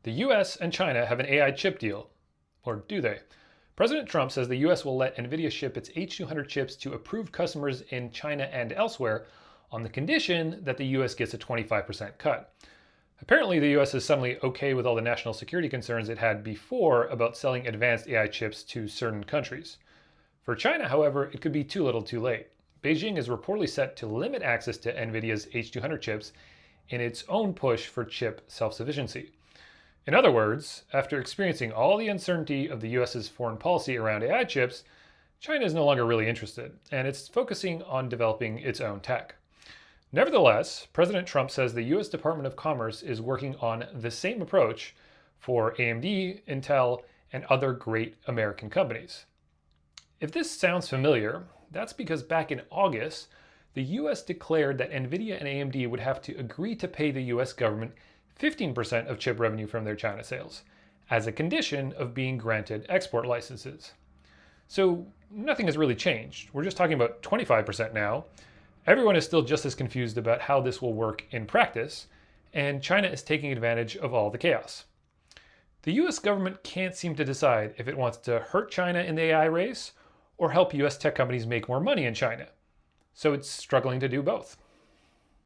The US and China have an AI chip deal. Or do they? President Trump says the US will let NVIDIA ship its H200 chips to approved customers in China and elsewhere on the condition that the US gets a 25% cut. Apparently, the US is suddenly okay with all the national security concerns it had before about selling advanced AI chips to certain countries. For China, however, it could be too little too late. Beijing is reportedly set to limit access to NVIDIA's H200 chips in its own push for chip self-sufficiency. In other words, after experiencing all the uncertainty of the US's foreign policy around AI chips, China is no longer really interested, and it's focusing on developing its own tech. Nevertheless, President Trump says the US Department of Commerce is working on the same approach for AMD, Intel, and other great American companies. If this sounds familiar, that's because back in August, the US declared that NVIDIA and AMD would have to agree to pay the US government 15% of chip revenue from their China sales, as a condition of being granted export licenses. So nothing has really changed. We're just talking about 25% now. Everyone is still just as confused about how this will work in practice, and China is taking advantage of all the chaos. The US government can't seem to decide if it wants to hurt China in the AI race or help US tech companies make more money in China. So it's struggling to do both.